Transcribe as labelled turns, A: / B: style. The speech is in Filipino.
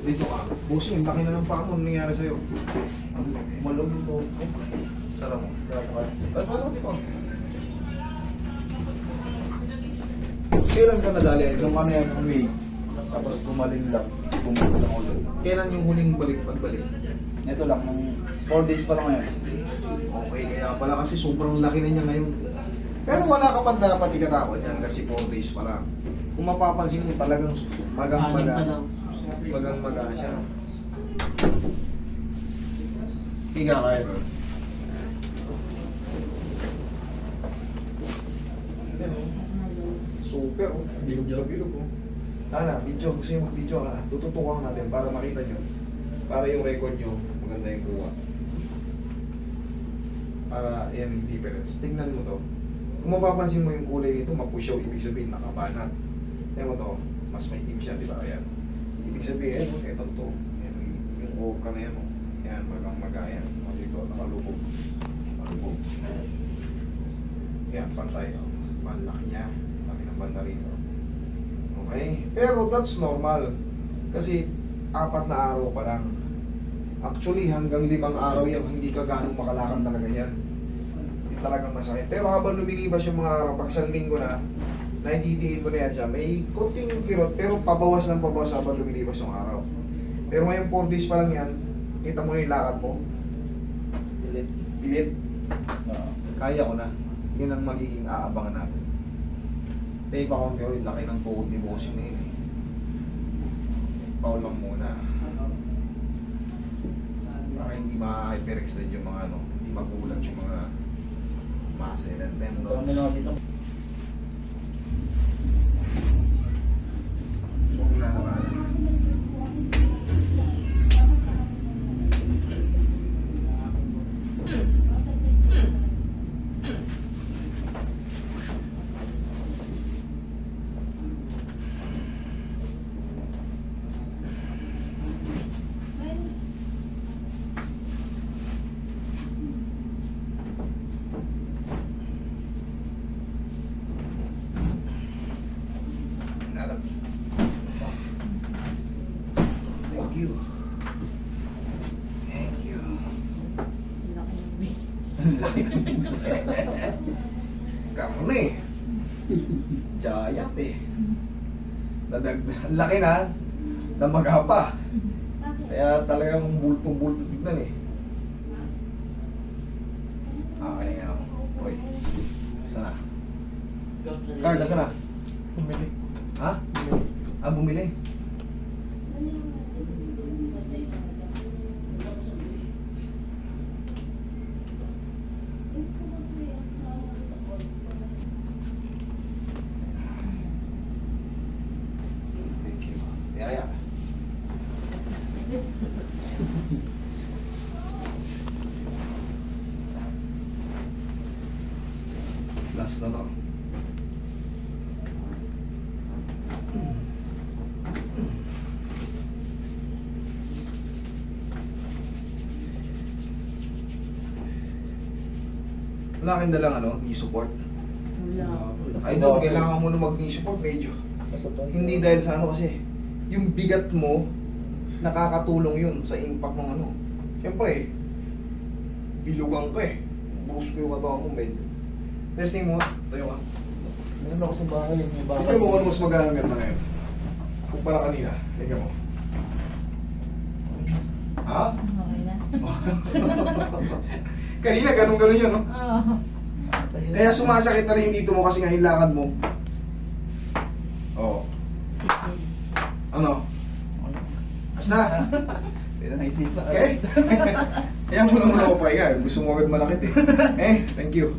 A: Dito ka. Bossing, laki na ng paa mo. Anong nangyari sa'yo?
B: Malong mo.
A: Sarap mo. Ay, pasok dito. Kailan ka nadali ito?
B: Yung kami ang uwi. Tapos gumaling lang. Bumalik lang ulit.
A: Kailan yung huling pagbalik?
B: Ito lang, 4 days pa lang ngayon.
A: Okay, kaya pala kasi sobrang laki na niya ngayon. Pero wala ka pa dapat ikatakot yan kasi 4 days pa lang. Kung mapapansin mo talagang magang-maga siya. Higa kayo, bro. Super, oh. Bilog na bilog, oh. Sana, video. Gusto nyo mag-video ka na. Tututukan natin para makita nyo. Para yung record nyo, maganda yung kuha. Para, yan yung difference. Tingnan mo to. Kung mapapansin mo yung kulay nito, mapusyaw, ibig sabihin nakabanat. Tingnan mo to, mas may team siya, di ba? Ayan. Ibig sabihin, ito to. Yan, yung oka na yan, oh. Yan, magang-maga yan. Dito, nakalubog. Nakalubog. Yan, pantay. Oh. Panlaki niya. Laki ng banda rito. Okay? Pero that's normal. Kasi 4 na araw pa lang. Actually, hanggang 5 araw yan, hindi ka ganong makalakad talaga yan. Hindi talagang masakit. Pero habang lumilipas yung mga araw, pag isang linggo na, naididiin mo na yan siya. May konting kirot, pero pabawas ng pabawas habang lumilipas yung araw. Pero ngayon 4 days pa lang yan, kita mo yung lakad mo. Pilit. Kaya ko na. Yun ang magiging aabangan natin. Take pa konti o, laki ng tuhod ni bossing na yun. Paul lang muna. Para hindi ma-hyperextend yung mga ano, hindi magulat yung mga muscle and tendons. Huwag na naman. Thank you. Thank you. Karne. Giant eh. Laki na. Namaga pa. Kaya talagang bulto-bulto tignan eh. Okay nga ako. Uy. Sana. Card, nasa na?
B: Bumili.
A: Ha? Ah, bumili. Thank you. Yaya. Last na to. Wala kang dalang ano, knee support. Idol, kailangan mo na mag-knee support medyo. Hindi dahil sa ano kasi, yung bigat mo, nakakatulong yun sa impact ng ano. Siyempre, bilugang ka eh. Bruce ko yung katawan mo, medyo. Testing mo, tayo ka.
B: Meron ako sa bahay. May bahay.
A: Ito mo kung mas magalang ganda ngayon. Kumpara kanina, tingnan mo. Ha?
C: Okay na.
A: Kanina, ganun-ganun yun, no?
C: Oo.
A: Kaya sumasakit na rin dito mo kasi nga yung lakad mo. Oo. Ano? Basta.
B: Pero naisipan.
A: Okay? Kaya mo naman ako pahinga. Gusto mo agad malakit eh. Thank you.